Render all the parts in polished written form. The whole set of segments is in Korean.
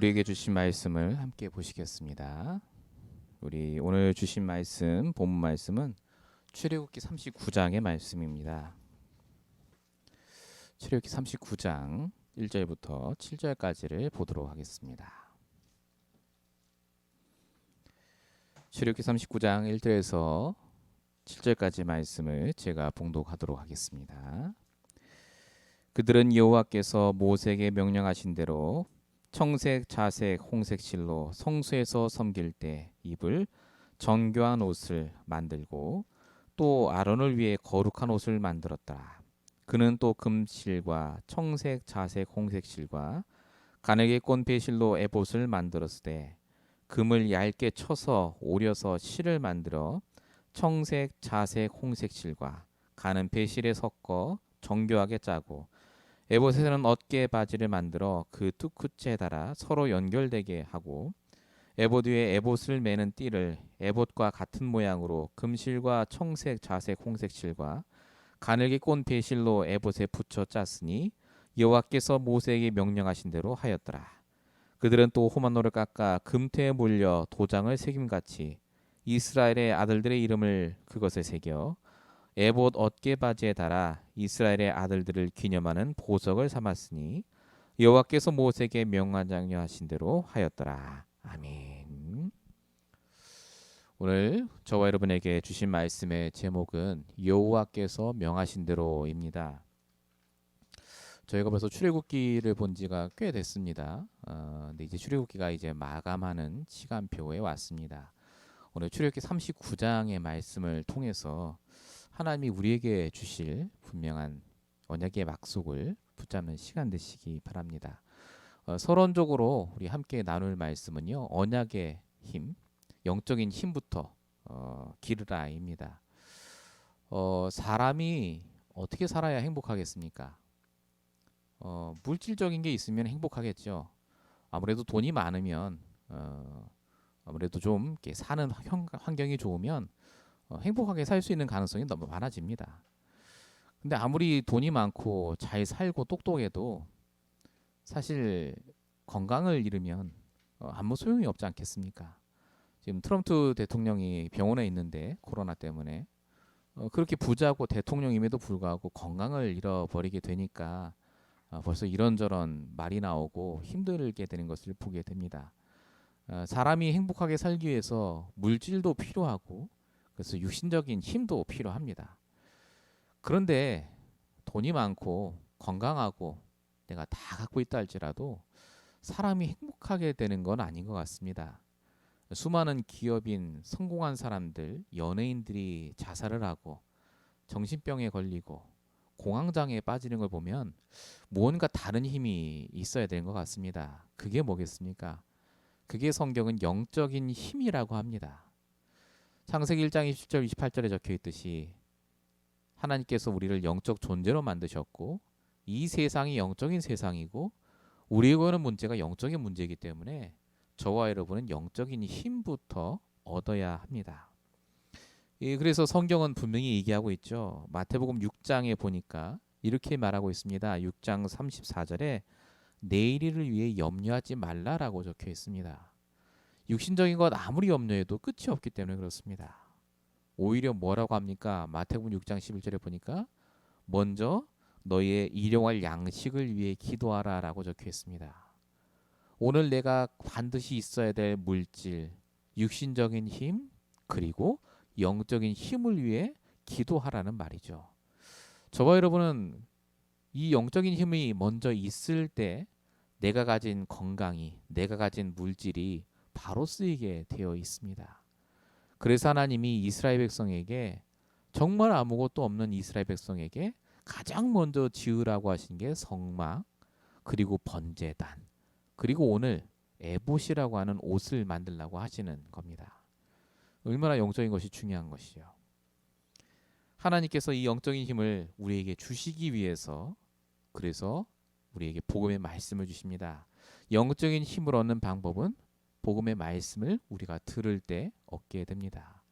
우리에게 주신 말씀을 함께 보시겠습니다. 우리 오늘 주신 말씀, 본문 말씀은 출애굽기 39장의 말씀입니다. 출애굽기 39장 1절부터 7절까지를 보도록 하겠습니다. 출애굽기 39장 1절에서 7절까지 말씀을 제가 봉독하도록 하겠습니다. 그들은 여호와께서 모세에게 명령하신 대로 청색, 자색, 홍색 실로 성소에서 섬길 때 입을 정교한 옷을 만들고 또 아론을 위해 거룩한 옷을 만들었더라. 그는 또 금실과 청색, 자색, 홍색 실과 가늘게 꼰 배실로 에봇을 만들었으되 금을 얇게 쳐서 오려서 실을 만들어 청색, 자색, 홍색 실과 가는 배실에 섞어 정교하게 짜고 에봇에는 어깨 바지를 만들어 그 뚜쿠째 달아 서로 연결되게 하고 에봇 위에 에봇을 매는 띠를 에봇과 같은 모양으로 금실과 청색, 자색, 홍색 실과 가늘게 꼰 배실로 에봇에 붙여 짰으니 여호와께서 모세에게 명령하신 대로 하였더라. 그들은 또 호마노를 깎아 금태에 몰려 도장을 새김같이 이스라엘의 아들들의 이름을 그것에 새겨 에봇 어깨 바지에 달아 이스라엘의 아들들을 기념하는 보석을 삼았으니 여호와께서 모세에게 명령하신 대로 하였더라. 아멘. 오늘 저와 여러분에게 주신 말씀의 제목은 여호와께서 명하신 대로입니다. 저희가 벌써 출애굽기를 본 지가 꽤 됐습니다. 근데 이제 출애굽기가 이제 마감하는 시간표에 왔습니다. 오늘 출애굽기 39장의 말씀을 통해서 하나님이 우리에게 주실 분명한 언약의 약속을 붙잡는 시간 되시기 바랍니다. 서론적으로 우리 함께 나눌 말씀은요. 언약의 힘, 영적인 힘부터 기르라입니다. 사람이 어떻게 살아야 행복하겠습니까? 물질적인 게 있으면 행복하겠죠. 아무래도 돈이 많으면 아무래도 좀 이렇게 사는 환경이 좋으면 행복하게 살 수 있는 가능성이 너무 많아집니다. 근데 아무리 돈이 많고 잘 살고 똑똑해도 사실 건강을 잃으면 아무 소용이 없지 않겠습니까? 지금 트럼프 대통령이 병원에 있는데 코로나 때문에 그렇게 부자고 대통령임에도 불구하고 건강을 잃어버리게 되니까 벌써 이런저런 말이 나오고 힘들게 되는 것을 보게 됩니다. 사람이 행복하게 살기 위해서 물질도 필요하고 그래서 육신적인 힘도 필요합니다. 그런데 돈이 많고 건강하고 내가 다 갖고 있다 할지라도 사람이 행복하게 되는 건 아닌 것 같습니다. 수많은 기업인 성공한 사람들, 연예인들이 자살을 하고 정신병에 걸리고 공황장애에 빠지는 걸 보면 무언가 다른 힘이 있어야 되는 것 같습니다. 그게 뭐겠습니까? 그게 성경은 영적인 힘이라고 합니다. 창세기 1장 27절 28절에 적혀 있듯이 하나님께서 우리를 영적 존재로 만드셨고 이 세상이 영적인 세상이고 우리에게 오는 문제가 영적인 문제이기 때문에 저와 여러분은 영적인 힘부터 얻어야 합니다. 그래서 성경은 분명히 얘기하고 있죠. 마태복음 6장에 보니까 이렇게 말하고 있습니다. 6장 34절에 내일을 위해 염려하지 말라라고 적혀 있습니다. 육신적인 것 아무리 염려해도 끝이 없기 때문에 그렇습니다. 오히려 뭐라고 합니까? 마태복음 6장 11절에 보니까 먼저 너희의 일용할 양식을 위해 기도하라라고 적혀 있습니다. 오늘 내가 반드시 있어야 될 물질, 육신적인 힘, 그리고 영적인 힘을 위해 기도하라는 말이죠. 저와 여러분은 이 영적인 힘이 먼저 있을 때 내가 가진 건강이, 내가 가진 물질이 바로 쓰이게 되어 있습니다. 그래서 하나님이 이스라엘 백성에게 정말 아무것도 없는 이스라엘 백성에게 가장 먼저 지으라고 하신 게 성막, 그리고 번제단, 그리고 오늘 에봇이라고 하는 옷을 만들라고 하시는 겁니다. 얼마나 영적인 것이 중요한 것이죠. 하나님께서 이 영적인 힘을 우리에게 주시기 위해서 그래서 우리에게 복음의 말씀을 주십니다. 영적인 힘을 얻는 방법은 복음의 말씀을 우리가 들을 때 얻게 됩니다.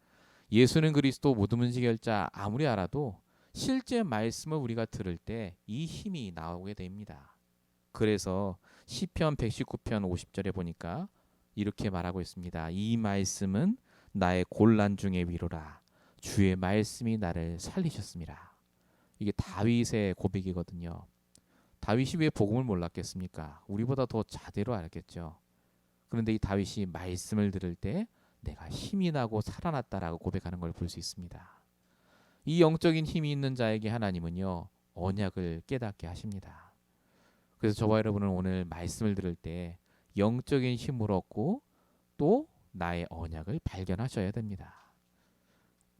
예수는 그리스도 모든 문제 해결자 아무리 알아도 실제 말씀을 우리가 들을 때 이 힘이 나오게 됩니다. 그래서 시편 119편 50절에 보니까 이렇게 말하고 있습니다. 이 말씀은 나의 곤란 중의 위로라. 주의 말씀이 나를 살리셨습니다. 이게 다윗의 고백이거든요. 다윗이 왜 복음을 몰랐겠습니까? 우리보다 더 자대로 알았겠죠. 그런데 이 다윗이 말씀을 들을 때 내가 힘이 나고 살아났다라고 고백하는 걸 볼 수 있습니다. 이 영적인 힘이 있는 자에게 하나님은요, 언약을 깨닫게 하십니다. 그래서 저와 여러분은 오늘 말씀을 들을 때 영적인 힘을 얻고 또 나의 언약을 발견하셔야 됩니다.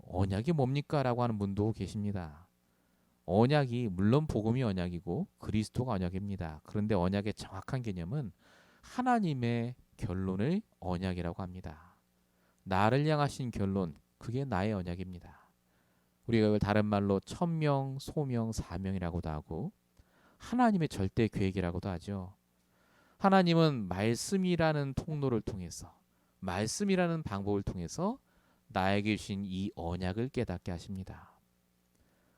언약이 뭡니까? 라고 하는 분도 계십니다. 언약이 물론 복음이 언약이고 그리스도가 언약입니다. 그런데 언약의 정확한 개념은 하나님의 결론을 언약이라고 합니다. 나를 향하신 결론, 그게 나의 언약입니다. 우리가 이걸 다른 말로 천명, 소명, 사명이라고도 하고 하나님의 절대 계획이라고도 하죠. 하나님은 말씀이라는 통로를 통해서, 말씀이라는 방법을 통해서 나에게 주신 이 언약을 깨닫게 하십니다.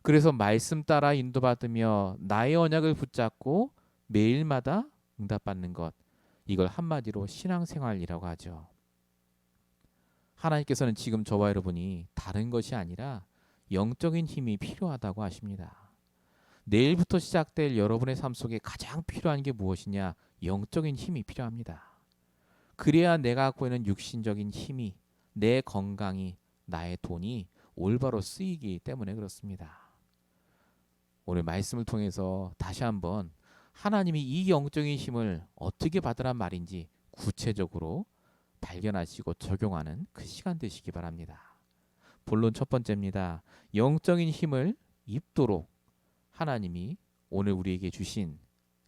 그래서 말씀 따라 인도받으며 나의 언약을 붙잡고 매일마다 응답받는 것, 이걸 한마디로 신앙생활이라고 하죠. 하나님께서는 지금 저와 여러분이 다른 것이 아니라 영적인 힘이 필요하다고 하십니다. 내일부터 시작될 여러분의 삶 속에 가장 필요한 게 무엇이냐? 영적인 힘이 필요합니다. 그래야 내가 갖고 있는 육신적인 힘이, 내 건강이, 나의 돈이 올바로 쓰이기 때문에 그렇습니다. 오늘 말씀을 통해서 다시 한번 하나님이 이 영적인 힘을 어떻게 받으란 말인지 구체적으로 발견하시고 적용하는 그 시간 되시기 바랍니다. 본론 첫 번째입니다. 영적인 힘을 입도록 하나님이 오늘 우리에게 주신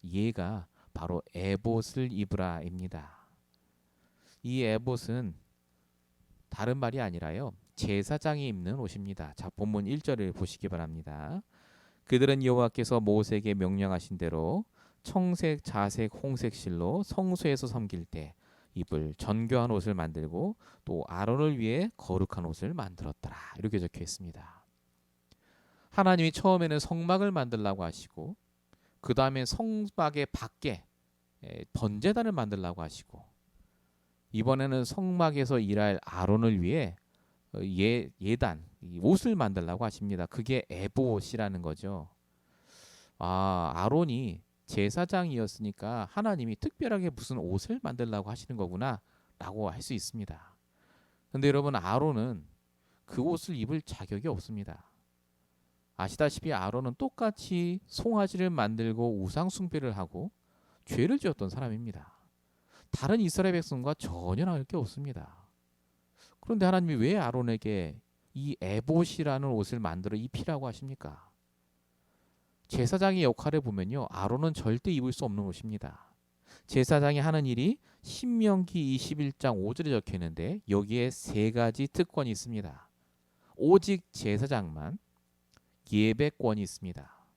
예가 바로 에봇을 입으라입니다. 이 에봇은 다른 말이 아니라요, 제사장이 입는 옷입니다. 자, 본문 1절을 보시기 바랍니다. 그들은 여호와께서 모세에게 명령하신 대로 청색, 자색, 홍색 실로 성소에서 섬길 때 입을 정교한 옷을 만들고 또 아론을 위해 거룩한 옷을 만들었더라. 이렇게 적혀 있습니다. 하나님이 처음에는 성막을 만들라고 하시고 그 다음에 성막의 밖에 번제단을 만들라고 하시고 이번에는 성막에서 일할 아론을 위해 예단, 옷을 만들라고 하십니다. 그게 에봇이라는 거죠. 아론이 제사장이었으니까 하나님이 특별하게 무슨 옷을 만들라고 하시는 거구나 라고 할 수 있습니다. 근데 여러분, 아론은 그 옷을 입을 자격이 없습니다. 아시다시피 아론은 똑같이 송아지를 만들고 우상 숭배를 하고 죄를 지었던 사람입니다. 다른 이스라엘 백성과 전혀 다를 게 없습니다. 그런데 하나님이 왜 아론에게 이 에봇이라는 옷을 만들어 입히라고 하십니까? 제사장의 역할을 보면요, 아론은 절대 입을 수 없는 옷입니다. 제사장이 하는 일이 신명기 21장 5절에 적혀 있는데 여기에 세 가지 특권이 있습니다. 오직 제사장만 예배권이 있습니다.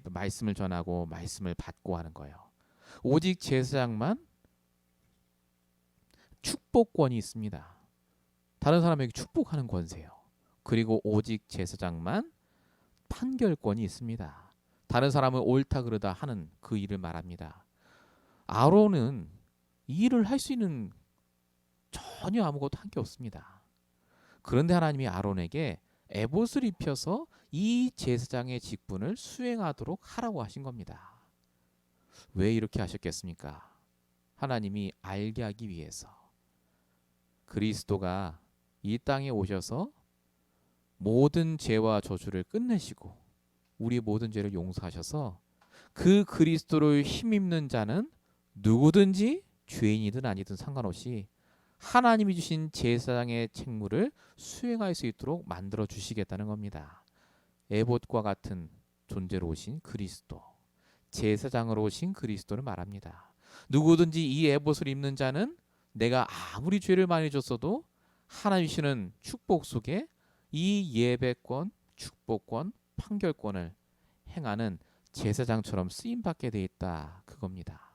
말씀을 전하고 말씀을 받고 하는 거예요. 오직 제사장만 축복권이 있습니다. 다른 사람에게 축복하는 권세요. 그리고 오직 제사장만 판결권이 있습니다. 다른 사람은 옳다 그르다 하는 그 일을 말합니다. 아론은 이 일을 할 수 있는 전혀 아무것도 한 게 없습니다. 그런데 하나님이 아론에게 에봇을 입혀서 이 제사장의 직분을 수행하도록 하라고 하신 겁니다. 왜 이렇게 하셨겠습니까? 하나님이 알게 하기 위해서. 그리스도가 이 땅에 오셔서 모든 죄와 저주를 끝내시고 우리 모든 죄를 용서하셔서 그 그리스도를 힘입는 자는 누구든지 죄인이든 아니든 상관없이 하나님이 주신 제사장의 책무를 수행할 수 있도록 만들어 주시겠다는 겁니다. 에봇과 같은 존재로 오신 그리스도, 제사장으로 오신 그리스도를 말합니다. 누구든지 이 에봇을 입는 자는 내가 아무리 죄를 많이 졌어도 하나님 주시는 축복 속에 이 예배권, 축복권, 판결권을 행하는 제사장처럼 쓰임받게 돼 있다, 그겁니다.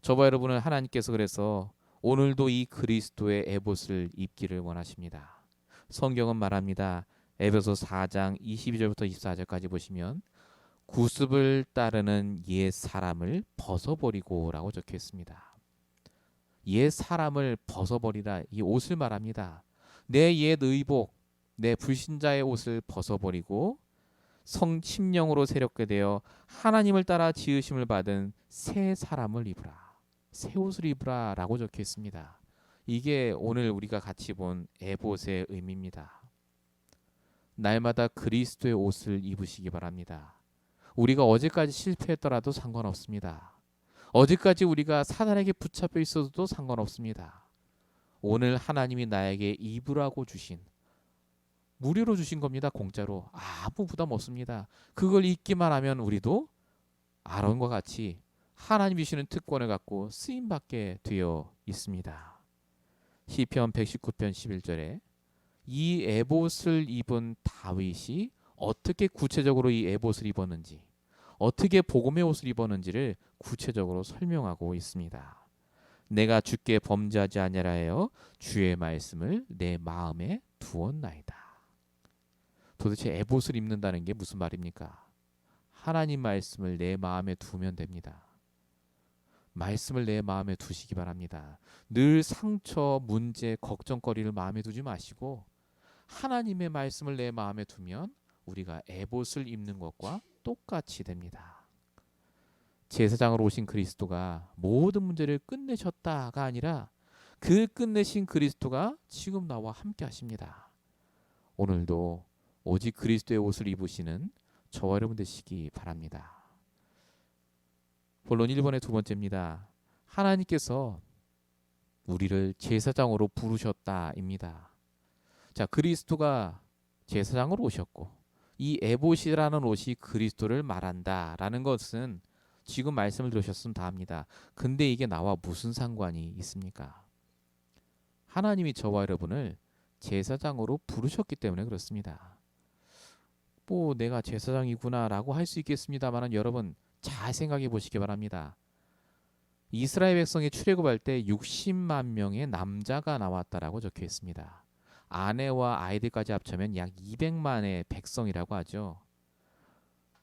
저와 여러분은 하나님께서 그래서 오늘도 이 그리스도의 에봇을 입기를 원하십니다. 성경은 말합니다. 에베소 4장 22절부터 24절까지 보시면 구습을 따르는 옛 사람을 벗어버리고라고 적혀 있습니다. 옛 사람을 벗어버리라, 이 옷을 말합니다. 내 옛 의복, 내 불신자의 옷을 벗어버리고 성심령으로 새롭게 되어 하나님을 따라 지으심을 받은 새 사람을 입으라. 새 옷을 입으라라고 적혀 있습니다. 이게 오늘 우리가 같이 본 에봇의 의미입니다. 날마다 그리스도의 옷을 입으시기 바랍니다. 우리가 어제까지 실패했더라도 상관없습니다. 어제까지 우리가 사단에게 붙잡혀 있어도 상관없습니다. 오늘 하나님이 나에게 입으라고 주신, 무료로 주신 겁니다. 공짜로. 아무 부담 없습니다. 그걸 입기만 하면 우리도 아론과 같이 하나님이 주시는 특권을 갖고 쓰임받게 되어 있습니다. 시편 119편 11절에 이 에봇을 입은 다윗이 어떻게 구체적으로 이 에봇을 입었는지, 어떻게 복음의 옷을 입었는지를 구체적으로 설명하고 있습니다. 내가 주께 범죄하지 아니하라 하여 주의 말씀을 내 마음에 두었나이다. 도대체 에봇을 입는다는 게 무슨 말입니까? 하나님 말씀을 내 마음에 두면 됩니다. 말씀을 내 마음에 두시기 바랍니다. 늘 상처, 문제, 걱정거리를 마음에 두지 마시고 하나님의 말씀을 내 마음에 두면 우리가 에봇을 입는 것과 똑같이 됩니다. 제사장으로 오신 그리스도가 모든 문제를 끝내셨다가 아니라 그 끝내신 그리스도가 지금 나와 함께 하십니다. 오늘도 오직 그리스도의 옷을 입으시는 저와 여러분 되시기 바랍니다. 본론 1번의 두 번째입니다. 하나님께서 우리를 제사장으로 부르셨다입니다. 자, 그리스도가 제사장으로 오셨고 이 에봇이라는 옷이 그리스도를 말한다라는 것은 지금 말씀을 들으셨으면 다 합니다. 근데 이게 나와 무슨 상관이 있습니까? 하나님이 저와 여러분을 제사장으로 부르셨기 때문에 그렇습니다. 뭐 내가 제사장이구나라고 할 수 있겠습니다만 여러분 잘 생각해 보시기 바랍니다. 이스라엘 백성이 출애굽할 때 60만 명의 남자가 나왔다라고 적혀 있습니다. 아내와 아이들까지 합치면 약 200만의 백성이라고 하죠.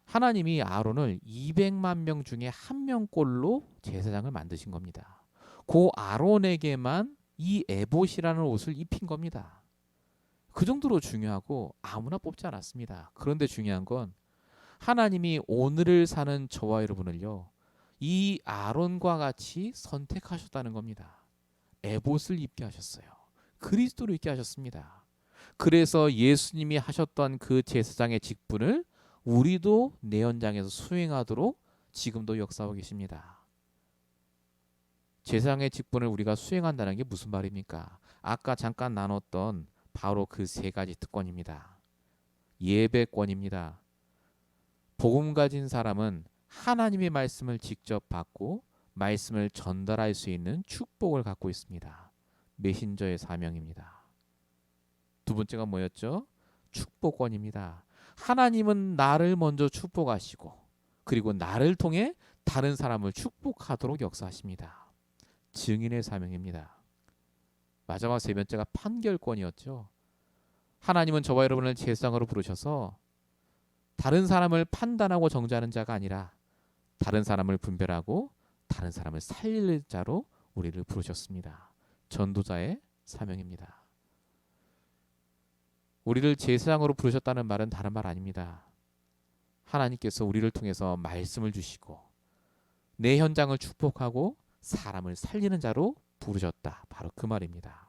하나님이 아론을 200만 명 중에 한 명꼴로 제사장을 만드신 겁니다. 그 아론에게만 이 에봇이라는 옷을 입힌 겁니다. 그 정도로 중요하고 아무나 뽑지 않았습니다. 그런데 중요한 건 하나님이 오늘을 사는 저와 여러분을요, 이 아론과 같이 선택하셨다는 겁니다. 에봇을 입게 하셨어요. 그리스도를 입게 하셨습니다. 그래서 예수님이 하셨던 그 제사장의 직분을 우리도 내 현장에서 수행하도록 지금도 역사하고 계십니다. 제사장의 직분을 우리가 수행한다는 게 무슨 말입니까? 아까 잠깐 나눴던 바로 그 세 가지 특권입니다. 예배권입니다. 복음 가진 사람은 하나님의 말씀을 직접 받고 말씀을 전달할 수 있는 축복을 갖고 있습니다. 메신저의 사명입니다. 두 번째가 뭐였죠? 축복권입니다. 하나님은 나를 먼저 축복하시고 그리고 나를 통해 다른 사람을 축복하도록 역사하십니다. 증인의 사명입니다. 마지막 세 번째가 판결권이었죠. 하나님은 저와 여러분을 제사장으로 부르셔서 다른 사람을 판단하고 정죄하는 자가 아니라 다른 사람을 분별하고 다른 사람을 살릴 자로 우리를 부르셨습니다. 전도자의 사명입니다. 우리를 제사장으로 부르셨다는 말은 다른 말 아닙니다. 하나님께서 우리를 통해서 말씀을 주시고 내 현장을 축복하고 사람을 살리는 자로 부르셨다. 바로 그 말입니다.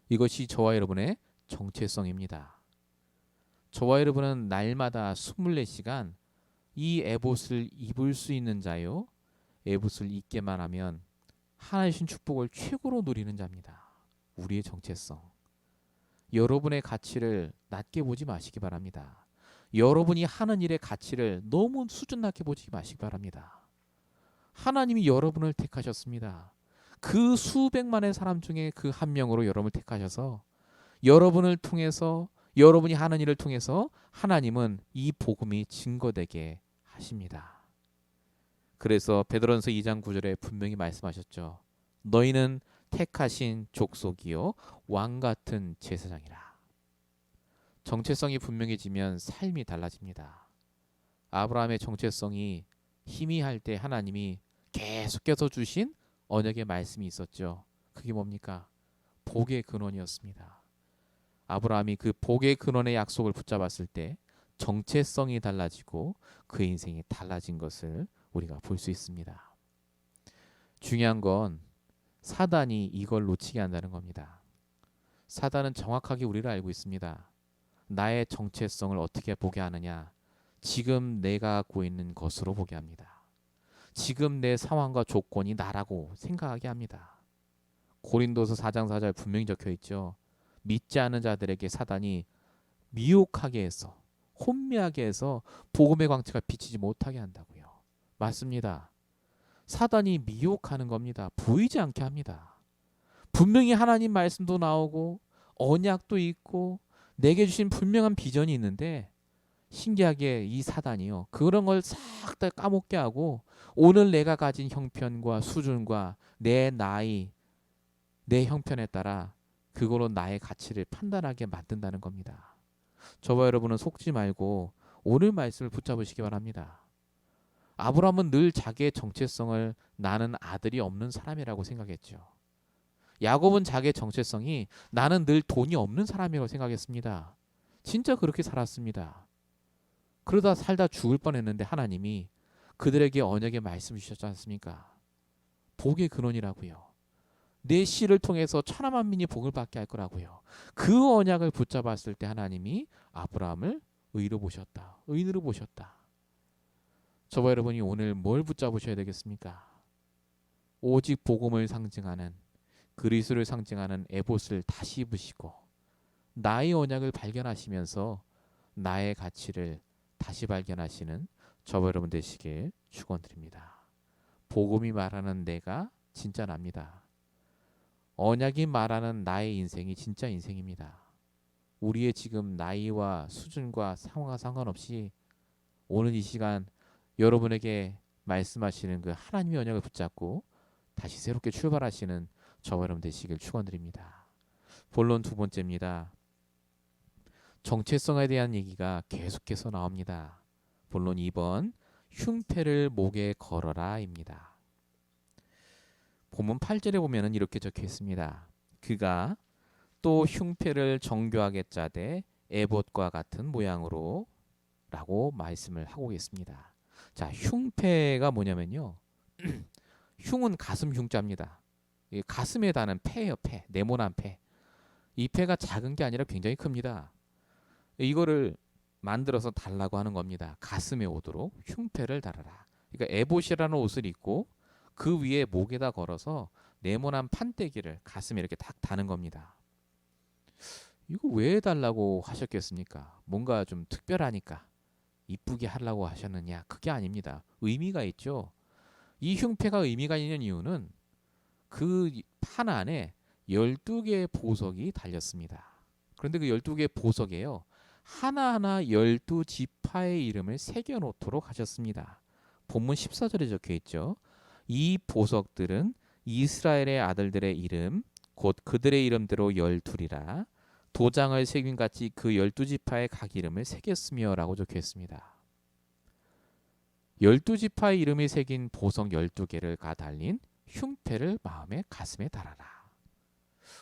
이것이 저와 여러분의 정체성입니다. 저와 여러분은 날마다 24시간 이 에봇을 입을 수 있는 자요, 에봇을 입게만 하면 하나님 주신 축복을 최고로 누리는 자입니다. 우리의 정체성. 여러분의 가치를 낮게 보지 마시기 바랍니다. 여러분이 하는 일의 가치를 너무 수준 낮게 보지 마시기 바랍니다. 하나님이 여러분을 택하셨습니다. 그 수백만의 사람 중에 그 한 명으로 여러분을 택하셔서 여러분을 통해서, 여러분이 하는 일을 통해서 하나님은 이 복음이 증거되게 하십니다. 그래서 베드로전서 2장 9절에 분명히 말씀하셨죠. 너희는 택하신 족속이요 왕 같은 제사장이라. 정체성이 분명해지면 삶이 달라집니다. 아브라함의 정체성이 희미할 때 하나님이 계속해서 주신 언약의 말씀이 있었죠. 그게 뭡니까? 복의 근원이었습니다. 아브라함이 그 복의 근원의 약속을 붙잡았을 때 정체성이 달라지고 그 인생이 달라진 것을 우리가 볼 수 있습니다. 중요한 건 사단이 이걸 놓치게 한다는 겁니다. 사단은 정확하게 우리를 알고 있습니다. 나의 정체성을 어떻게 보게 하느냐? 지금 내가 갖고 있는 것으로 보게 합니다. 지금 내 상황과 조건이 나라고 생각하게 합니다. 고린도서 4장 4절 분명히 적혀 있죠. 믿지 않은 자들에게 사단이 미혹하게 해서 혼미하게 해서 복음의 광채가 비치지 못하게 한다고요. 맞습니다. 사단이 미혹하는 겁니다. 보이지 않게 합니다. 분명히 하나님 말씀도 나오고 언약도 있고 내게 주신 분명한 비전이 있는데 신기하게 이 사단이요. 그런 걸 싹 다 까먹게 하고 오늘 내가 가진 형편과 수준과 내 나이, 내 형편에 따라 그걸로 나의 가치를 판단하게 만든다는 겁니다. 저와 여러분은 속지 말고 오늘 말씀을 붙잡으시기 바랍니다. 아브라함은 늘 자기의 정체성을 나는 아들이 없는 사람이라고 생각했죠. 야곱은 자기의 정체성이 나는 늘 돈이 없는 사람이라고 생각했습니다. 진짜 그렇게 살았습니다. 그러다 살다 죽을 뻔했는데 하나님이 그들에게 언약의 말씀 주셨지 않습니까? 복의 근원이라고요. 내 씨를 통해서 천하만민이 복을 받게 할 거라고요. 그 언약을 붙잡았을 때 하나님이 아브라함을 의로 보셨다. 의인으로 보셨다. 저와 여러분이 오늘 뭘 붙잡으셔야 되겠습니까? 오직 복음을 상징하는 그리스도를 상징하는 에봇을 다시 입으시고 나의 언약을 발견하시면서 나의 가치를 다시 발견하시는 저와 여러분 되시길 축원드립니다. 복음이 말하는 내가 진짜 납니다. 언약이 말하는 나의 인생이 진짜 인생입니다. 우리의 지금 나이와 수준과 상황과 상관없이 오늘 이 시간 여러분에게 말씀하시는 그 하나님의 언약을 붙잡고 다시 새롭게 출발하시는 저와 여러분 되시길 축원드립니다. 본론 두 번째입니다. 정체성에 대한 얘기가 계속해서 나옵니다. 본론 2번 흉패를 목에 걸어라입니다. 본문 8절에 보면은 이렇게 적혀 있습니다. 그가 또 흉패를 정교하게 짜되 에봇과 같은 모양으로 라고 말씀을 하고 있습니다. 자, 흉패가 뭐냐면요. 흉은 가슴 흉자입니다. 가슴에 다는 폐예요. 폐. 네모난 폐. 이 폐가 작은 게 아니라 굉장히 큽니다. 이거를 만들어서 달라고 하는 겁니다. 가슴에 오도록 흉패를 달아라. 그러니까 에봇이라는 옷을 입고 그 위에 목에다 걸어서 네모난 판때기를 가슴에 이렇게 딱 다는 겁니다. 이거 왜 달라고 하셨겠습니까? 뭔가 좀 특별하니까 이쁘게 하려고 하셨느냐? 그게 아닙니다. 의미가 있죠. 이 흉패가 의미가 있는 이유는 그 판 안에 12개의 보석이 달렸습니다. 그런데 그 12개의 보석에요. 하나하나 12지파의 이름을 새겨 놓도록 하셨습니다. 본문 14절에 적혀 있죠. 이 보석들은 이스라엘의 아들들의 이름 곧 그들의 이름대로 12이라 도장을 새긴 같이 그 12지파의 각 이름을 새겼으며 라고 적혀 있습니다. 12지파의 이름이 새긴 보석 12개를 가 달린 흉패를 마음의 가슴에 달아라.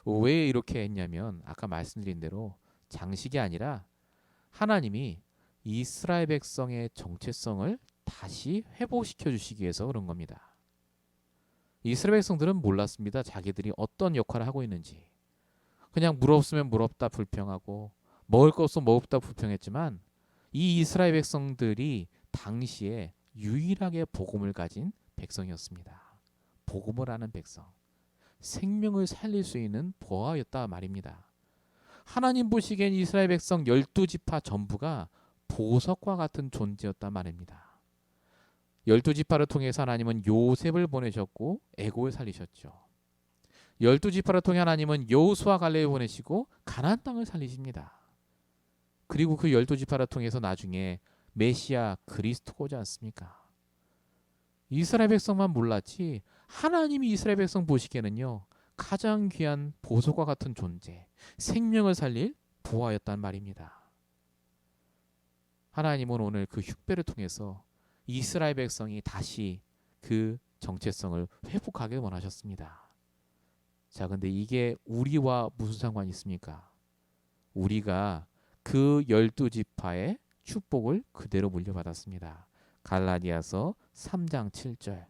왜 이렇게 했냐면 아까 말씀드린 대로 장식이 아니라 하나님이 이스라엘 백성의 정체성을 다시 회복시켜 주시기 위해서 그런 겁니다. 이스라엘 백성들은 몰랐습니다. 자기들이 어떤 역할을 하고 있는지. 그냥 물 없으면 물 없다 불평하고 먹을 거 없으면 먹을 거 없다 불평했지만 이 이스라엘 백성들이 당시에 유일하게 복음을 가진 백성이었습니다. 복음을 아는 백성. 생명을 살릴 수 있는 보아였다 말입니다. 하나님 보시기엔 이스라엘 백성 12지파 전부가 보석과 같은 존재였단 말입니다. 12지파를 통해서 하나님은 요셉을 보내셨고 애고를 살리셨죠. 12지파를 통해 하나님은 여호수아 갈렙을 보내시고 가나안 땅을 살리십니다. 그리고 그 12지파를 통해서 나중에 메시아 그리스도가 오지 않습니까? 이스라엘 백성만 몰랐지 하나님이 이스라엘 백성 보시기에는요. 가장 귀한 보석과 같은 존재, 생명을 살릴 보화였단 말입니다. 하나님은 오늘 그 흉배를 통해서 이스라엘 백성이 다시 그 정체성을 회복하길 원하셨습니다. 자, 근데 이게 우리와 무슨 상관이 있습니까? 우리가 그 12지파의 축복을 그대로 물려받았습니다. 갈라디아서 3장 7절.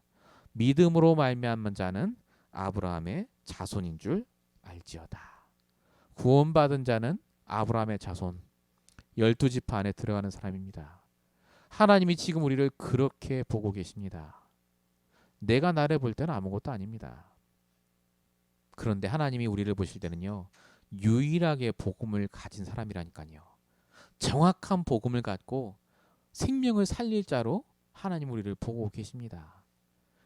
믿음으로 말미암은 자는 아브라함의 자손인 줄 알지어다. 구원받은 자는 아브라함의 자손, 12지파 안에 들어가는 사람입니다. 하나님이 지금 우리를 그렇게 보고 계십니다. 내가 나를 볼 때는 아무것도 아닙니다. 그런데 하나님이 우리를 보실 때는요, 유일하게 복음을 가진 사람이라니까요. 정확한 복음을 갖고 생명을 살릴 자로 하나님 우리를 보고 계십니다.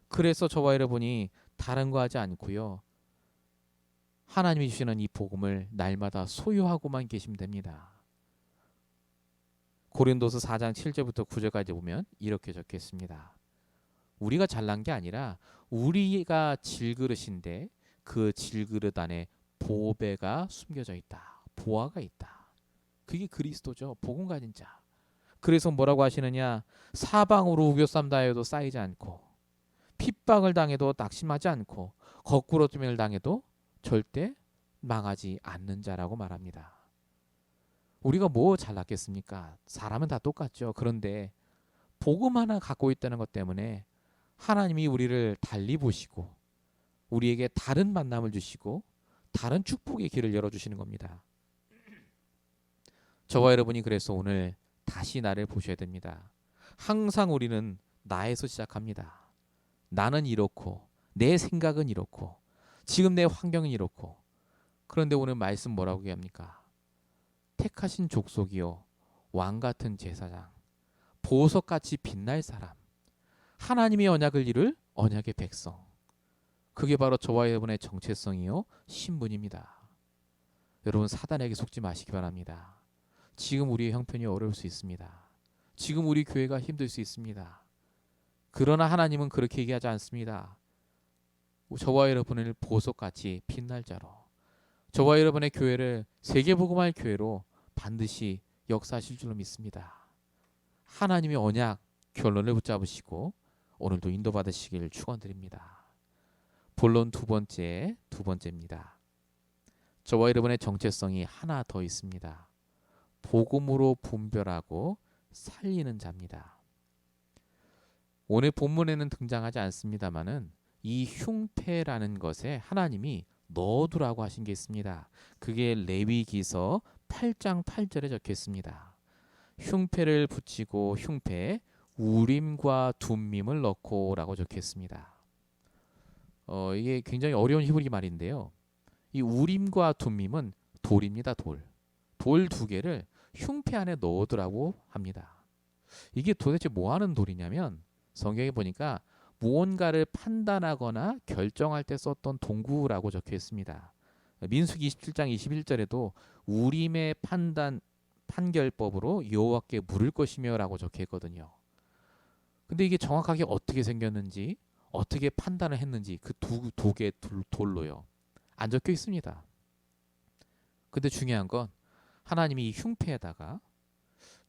그래서 저와 여러분이 다른 거 하지 않고요, 하나님이 주시는 이 복음을 날마다 소유하고만 계시면 됩니다. 고린도서 4장 7절부터 9절까지 보면 이렇게 적혀 있습니다. 우리가 잘난 게 아니라 우리가 질그릇인데 그 질그릇 안에 보배가 숨겨져 있다. 보화가 있다. 그게 그리스도죠. 복음 가진 자. 그래서 뭐라고 하시느냐? 사방으로 우겨쌈 당해도 쌓이지 않고, 핍박을 당해도 낙심하지 않고, 거꾸로 뜸을 당해도 절대 망하지 않는 자라고 말합니다. 우리가 뭐 잘났겠습니까? 사람은 다 똑같죠. 그런데 복음 하나 갖고 있다는 것 때문에 하나님이 우리를 달리 보시고 우리에게 다른 만남을 주시고 다른 축복의 길을 열어주시는 겁니다. 저와 여러분이 그래서 오늘 다시 나를 보셔야 됩니다. 항상 우리는 나에서 시작합니다. 나는 이렇고 내 생각은 이렇고 지금 내 환경은 이렇고, 그런데 오늘 말씀 뭐라고 얘기합니까? 택하신 족속이요 왕같은 제사장, 보석같이 빛날 사람, 하나님의 언약을 이룰 언약의 백성. 그게 바로 저와 여러분의 정체성이요 신분입니다. 여러분, 사단에게 속지 마시기 바랍니다. 지금 우리의 형편이 어려울 수 있습니다. 지금 우리 교회가 힘들 수 있습니다. 그러나 하나님은 그렇게 얘기하지 않습니다. 저와 여러분을 보석같이 빛날 자로, 저와 여러분의 교회를 세계복음할 교회로 반드시 역사하실 줄로 믿습니다. 하나님의 언약 결론을 붙잡으시고 오늘도 인도받으시길 축원드립니다. 본론 두 번째입니다. 저와 여러분의 정체성이 하나 더 있습니다. 복음으로 분별하고 살리는 자입니다. 오늘 본문에는 등장하지 않습니다마는 이 흉패라는 것에 하나님이 넣어두라고 하신 게 있습니다. 그게 레위기서 8장 8절에 적혀 있습니다. 흉패를 붙이고 흉패에 우림과 둠밈을 넣고라고 적혀 있습니다. 이게 굉장히 어려운 히브리 말인데요. 이 우림과 둠밈은 돌입니다. 돌 두 개를 흉패 안에 넣어두라고 합니다. 이게 도대체 뭐 하는 돌이냐면, 성경에 보니까 무언가를 판단하거나 결정할 때 썼던 동구라고 적혀 있습니다. 민수기 27장 21절에도 우림의 판결법으로 여호와께 물을 것이며라고 적혀 있거든요. 근데 이게 정확하게 어떻게 생겼는지, 어떻게 판단을 했는지 그 두 개의 돌로요 안 적혀 있습니다. 근데 중요한 건 하나님이 이 흉패에다가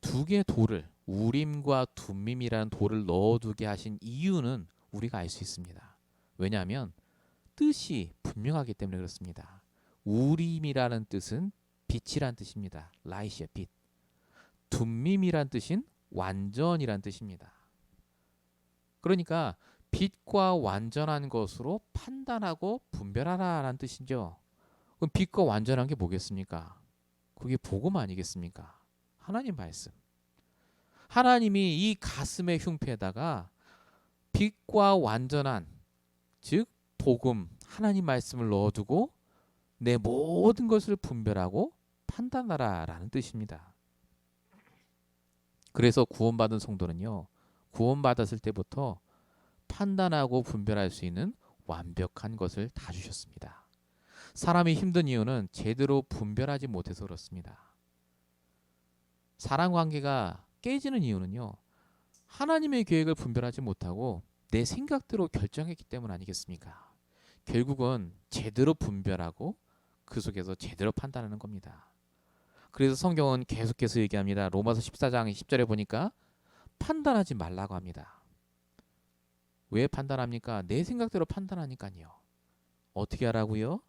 두 개의 돌을, 우림과 둠밈이라는 돌을 넣어두게 하신 이유는 우리가 알 수 있습니다. 왜냐하면 뜻이 분명하기 때문에 그렇습니다. 우림이라는 뜻은 빛이란 뜻입니다. 라이시의 빛. 둠밈이란 뜻인 완전이란 뜻입니다. 그러니까 빛과 완전한 것으로 판단하고 분별하라라는 뜻이죠. 그럼 빛과 완전한 게 뭐겠습니까? 그게 복음 아니겠습니까? 하나님 말씀. 하나님이 이 가슴의 흉패에다가 빛과 완전한, 즉 복음, 하나님 말씀을 넣어두고 내 모든 것을 분별하고 판단하라라는 뜻입니다. 그래서 구원받은 성도는요, 구원받았을 때부터 판단하고 분별할 수 있는 완벽한 것을 다 주셨습니다. 사람이 힘든 이유는 제대로 분별하지 못해서 그렇습니다. 사람 관계가 깨지는 이유는요, 하나님의 계획을 분별하지 못하고 내 생각대로 결정했기 때문 아니겠습니까? 결국은 제대로 분별하고 그 속에서 제대로 판단하는 겁니다. 그래서 성경은 계속해서 얘기합니다. 로마서 14장 10절에 보니까 판단하지 말라고 합니다. 왜 판단합니까? 내 생각대로 판단하니까요. 어떻게 하라고요?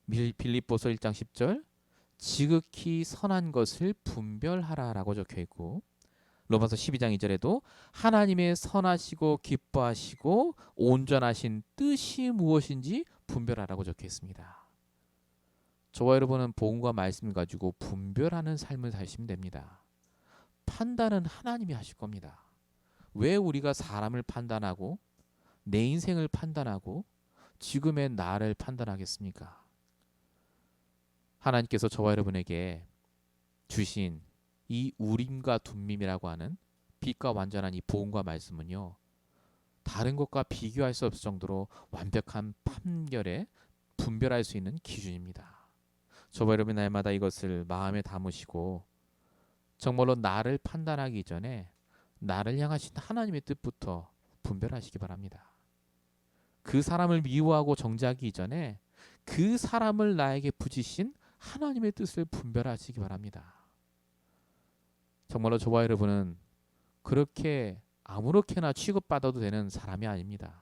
빌립보서 1장 10절 지극히 선한 것을 분별하라라고 적혀 있고, 로마서 12장 2절에도 하나님의 선하시고 기뻐하시고 온전하신 뜻이 무엇인지 분별하라고 적혀 있습니다. 저와 여러분은 복음과 말씀을 가지고 분별하는 삶을 사시면 됩니다. 판단은 하나님이 하실 겁니다. 왜 우리가 사람을 판단하고 내 인생을 판단하고 지금의 나를 판단하겠습니까? 하나님께서 저와 여러분에게 주신 이 우림과 둠밈이라고 하는 빛과 완전한 이 복음과 말씀은요, 다른 것과 비교할 수 없을 정도로 완벽한 판결에 분별할 수 있는 기준입니다. 저와 여러분 날마다 이것을 마음에 담으시고 정말로 나를 판단하기 전에 나를 향하신 하나님의 뜻부터 분별하시기 바랍니다. 그 사람을 미워하고 정죄하기 전에 그 사람을 나에게 부지신 하나님의 뜻을 분별하시기 바랍니다. 정말로 저와 여러분은 그렇게 아무렇게나 취급받아도 되는 사람이 아닙니다.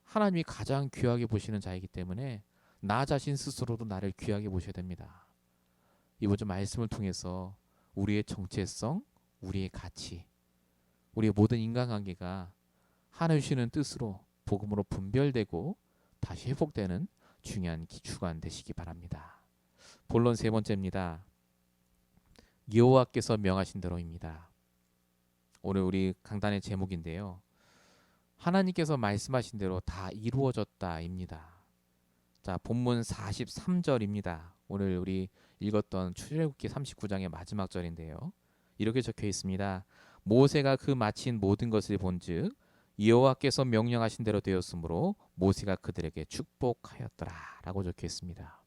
하나님이 가장 귀하게 보시는 자이기 때문에 나 자신 스스로도 나를 귀하게 보셔야 됩니다. 이번 주 말씀을 통해서 우리의 정체성, 우리의 가치, 우리의 모든 인간관계가 하나님 주시는 뜻으로 복음으로 분별되고 다시 회복되는 중요한 주간 되시기 바랍니다. 본론 세 번째입니다. 여호와께서 명하신 대로입니다. 오늘 우리 강단의 제목인데요. 하나님께서 말씀하신 대로 다 이루어졌다입니다. 자, 본문 43절입니다. 오늘 우리 읽었던 출애굽기 39장의 마지막 절인데요. 이렇게 적혀 있습니다. 모세가 그 마친 모든 것을 본즉 여호와께서 명령하신 대로 되었으므로 모세가 그들에게 축복하였더라라고 적혀 있습니다.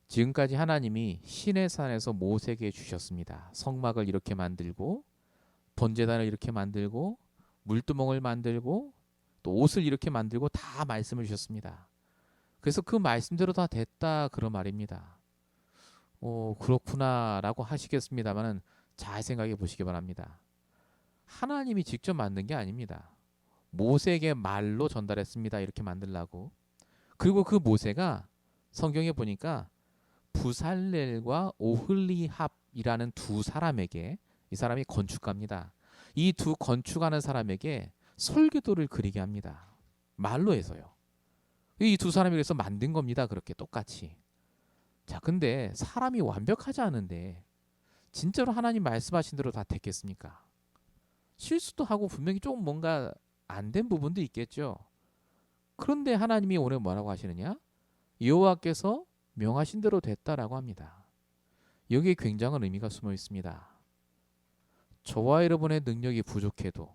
지금까지 하나님이 시내산에서 모세에게 주셨습니다. 성막을 이렇게 만들고 번제단을 이렇게 만들고 물두멍을 만들고 또 옷을 이렇게 만들고 다 말씀을 주셨습니다. 그래서 그 말씀대로 다 됐다 그런 말입니다. 그렇구나라고 하시겠습니다만은 잘 생각해 보시기 바랍니다. 하나님이 직접 만든 게 아닙니다. 모세에게 말로 전달했습니다. 이렇게 만들라고. 그리고 그 모세가 성경에 보니까 부살렐과 오홀리합이라는 두 사람에게, 이 사람이 건축가입니다. 이 두 건축하는 사람에게 설계도를 그리게 합니다. 말로 해서요. 이 두 사람이 그래서 만든 겁니다. 그렇게 똑같이. 자, 근데 사람이 완벽하지 않은데 진짜로 하나님 말씀하신 대로 다 됐겠습니까? 실수도 하고 분명히 조금 뭔가 안 된 부분도 있겠죠. 그런데 하나님이 오늘 뭐라고 하시느냐? 여호와께서 명하신 대로 됐다라고 합니다. 여기에 굉장한 의미가 숨어 있습니다. 저와 여러분의 능력이 부족해도,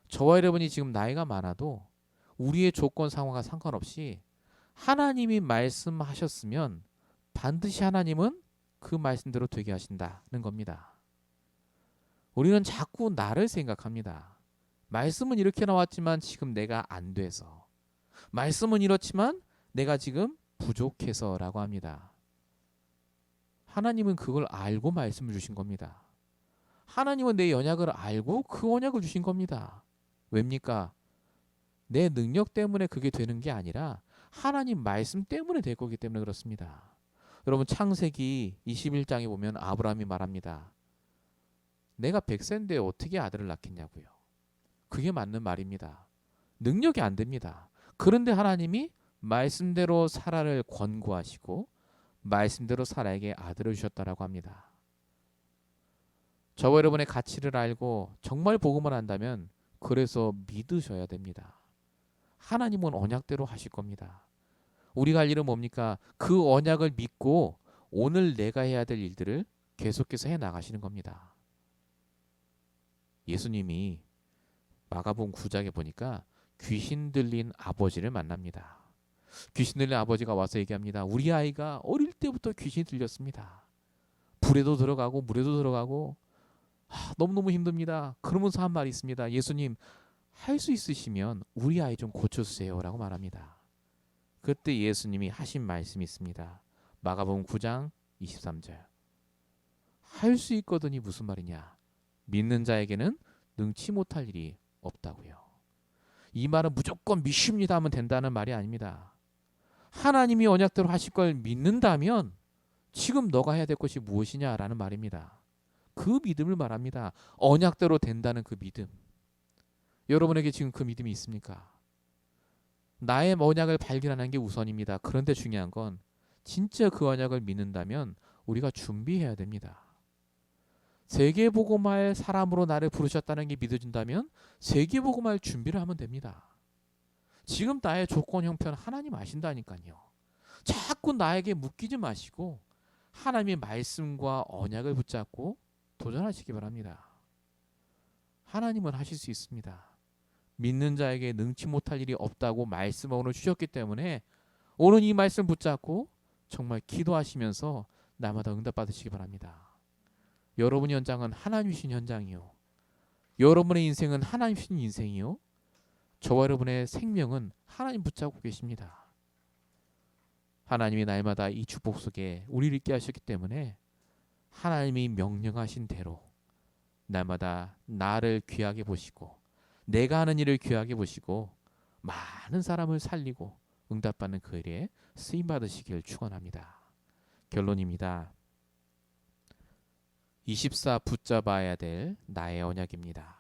저와 여러분이 지금 나이가 많아도 우리의 조건 상황과 상관없이 하나님이 말씀하셨으면 반드시 하나님은 그 말씀대로 되게 하신다는 겁니다. 우리는 자꾸 나를 생각합니다. 말씀은 이렇게 나왔지만 지금 내가 안 돼서, 말씀은 이렇지만 내가 지금 부족해서라고 합니다. 하나님은 그걸 알고 말씀을 주신 겁니다. 하나님은 내 연약을 알고 그 언약을 주신 겁니다. 왜입니까? 내 능력 때문에 그게 되는 게 아니라 하나님 말씀 때문에 될 거기 때문에 그렇습니다. 여러분, 창세기 21장에 보면 아브라함이 말합니다. 내가 100세인데 어떻게 아들을 낳겠냐고요. 그게 맞는 말입니다. 능력이 안 됩니다. 그런데 하나님이 말씀대로 사라를 권고하시고 말씀대로 사라에게 아들을 주셨다라고 합니다. 저와 여러분의 가치를 알고 정말 복음을 안다면 그래서 믿으셔야 됩니다. 하나님은 언약대로 하실 겁니다. 우리가 할 일은 뭡니까? 그 언약을 믿고 오늘 내가 해야 될 일들을 계속해서 해 나가시는 겁니다. 예수님이 마가복음 9장에 보니까 귀신 들린 아버지를 만납니다. 귀신 들린 아버지가 와서 얘기합니다. 우리 아이가 어릴 때부터 귀신이 들렸습니다. 불에도 들어가고 물에도 들어가고 너무너무 힘듭니다. 그러면서 한 말이 있습니다. 예수님, 할 수 있으시면 우리 아이 좀 고쳐주세요 라고 말합니다. 그때 예수님이 하신 말씀이 있습니다. 마가복음 9장 23절. 할 수 있거든이 무슨 말이냐? 믿는 자에게는 능치 못할 일이 없다고요. 이 말은 무조건 믿습니다 하면 된다는 말이 아닙니다. 하나님이 언약대로 하실 걸 믿는다면 지금 너가 해야 될 것이 무엇이냐라는 말입니다. 그 믿음을 말합니다. 언약대로 된다는 그 믿음. 여러분에게 지금 그 믿음이 있습니까? 나의 언약을 발견하는 게 우선입니다. 그런데 중요한 건 진짜 그 언약을 믿는다면 우리가 준비해야 됩니다. 세계복음화의 사람으로 나를 부르셨다는 게 믿어진다면 세계복음화할 준비를 하면 됩니다. 지금 나의 조건 형편 하나님 아신다니까요. 자꾸 나에게 묶이지 마시고 하나님의 말씀과 언약을 붙잡고 도전하시기 바랍니다. 하나님은 하실 수 있습니다. 믿는 자에게 능치 못할 일이 없다고 말씀을 오늘 주셨기 때문에 오늘 이 말씀 붙잡고 정말 기도하시면서 날마다 응답받으시기 바랍니다. 여러분의 현장은 하나님 주신 현장이요. 여러분의 인생은 하나님 주신 인생이요. 저와 여러분의 생명은 하나님 붙잡고 계십니다. 하나님이 날마다 이 축복 속에 우리를 있게 하셨기 때문에 하나님이 명령하신 대로 날마다 나를 귀하게 보시고 내가 하는 일을 귀하게 보시고 많은 사람을 살리고 응답받는 그 일에 쓰임받으시길 축원합니다. 결론입니다. 24 붙잡아야 될 나의 언약입니다.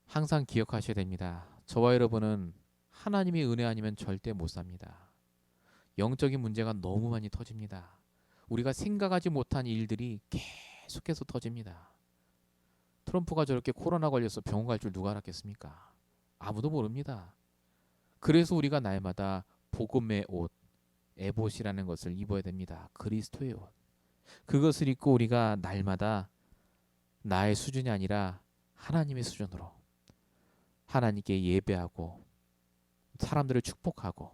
항상 기억하셔야 됩니다. 저와 여러분은 하나님의 은혜 아니면 절대 못 삽니다. 영적인 문제가 너무 많이 터집니다. 우리가 생각하지 못한 일들이 계속해서 터집니다. 트럼프가 저렇게 코로나 걸려서 병원 갈 줄 누가 알았겠습니까? 아무도 모릅니다. 그래서 우리가 날마다 복음의 옷, 에봇이라는 것을 입어야 됩니다. 그리스도의 옷. 그것을 입고 우리가 날마다 나의 수준이 아니라 하나님의 수준으로 하나님께 예배하고 사람들을 축복하고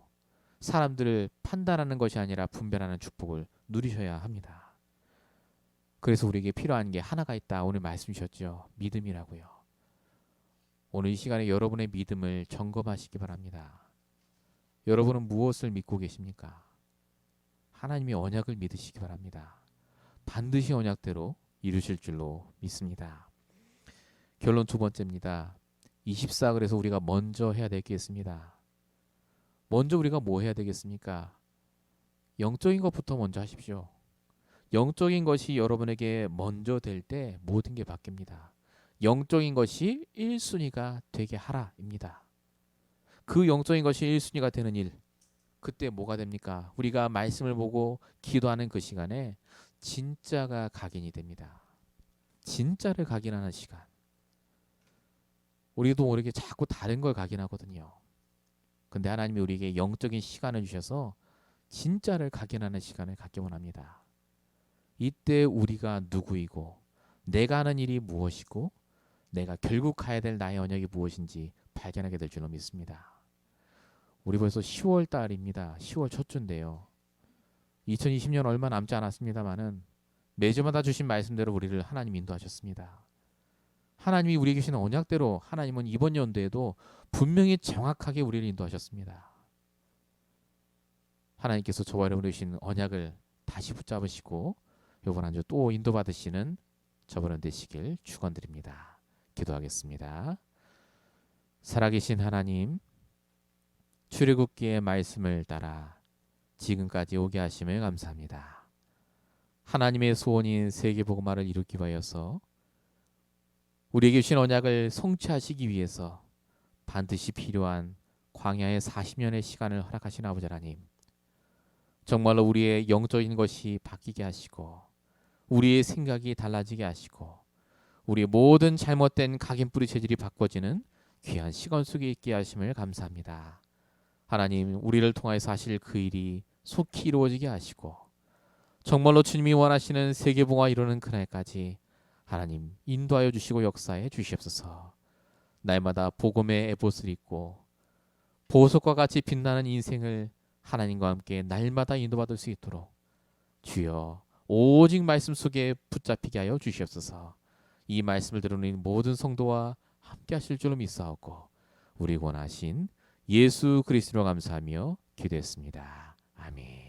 사람들을 판단하는 것이 아니라 분별하는 축복을 누리셔야 합니다. 그래서 우리에게 필요한 게 하나가 있다. 오늘 말씀 주셨죠. 믿음이라고요. 오늘 이 시간에 여러분의 믿음을 점검하시기 바랍니다. 여러분은 무엇을 믿고 계십니까? 하나님의 언약을 믿으시기 바랍니다. 반드시 언약대로 이루실 줄로 믿습니다. 결론 두 번째입니다. 24 그래서 우리가 먼저 해야 될 게 있습니다. 먼저 우리가 뭐 해야 되겠습니까? 영적인 것부터 먼저 하십시오. 영적인 것이 여러분에게 먼저 될 때 모든 게 바뀝니다. 영적인 것이 1순위가 되게 하라입니다. 그 영적인 것이 1순위가 되는 일, 그때 뭐가 됩니까? 우리가 말씀을 보고 기도하는 그 시간에 진짜가 각인이 됩니다. 진짜를 각인하는 시간. 우리도 모르게 자꾸 다른 걸 각인하거든요. 근데 하나님이 우리에게 영적인 시간을 주셔서 진짜를 각인하는 시간을 갖기 원합니다. 이때 우리가 누구이고 내가 하는 일이 무엇이고 내가 결국 가야 될 나의 언약이 무엇인지 발견하게 될 줄로 믿습니다. 우리 벌써 10월 달입니다. 10월 첫 주인데요. 2020년 얼마 남지 않았습니다만은 매주마다 주신 말씀대로 우리를 하나님 인도하셨습니다. 하나님이 우리에게 주신 언약대로 하나님은 이번 연도에도 분명히 정확하게 우리를 인도하셨습니다. 하나님께서 저와 여러분을 주신 언약을 다시 붙잡으시고 이번 한 주 또 인도받으시는 저번 되시길 축원드립니다. 기도하겠습니다. 살아계신 하나님, 출애굽기의 말씀을 따라 지금까지 오게 하심을 감사합니다. 하나님의 소원인 세계복음화를 이루기 위하여서 우리에게 주신 언약을 성취하시기 위해서 반드시 필요한 광야의 40년의 시간을 허락하신 아버지 하나님, 정말로 우리의 영적인 것이 바뀌게 하시고 우리의 생각이 달라지게 하시고 우리의 모든 잘못된 각인 뿌리 체질이 바꿔지는 귀한 시간 속에 있게 하심을 감사합니다. 하나님, 우리를 통하여서 하실 그 일이 속히 이루어지게 하시고 정말로 주님이 원하시는 세계복음화 이루는 그날까지 하나님 인도하여 주시고 역사해 주시옵소서. 날마다 복음의 에봇을 입고 보석과 같이 빛나는 인생을 하나님과 함께 날마다 인도받을 수 있도록 주여 오직 말씀 속에 붙잡히게 하여 주시옵소서. 이 말씀을 들으는 모든 성도와 함께 하실 줄로 믿사옵고 우리 원하신 예수 그리스도로 감사하며 기도했습니다. 아멘.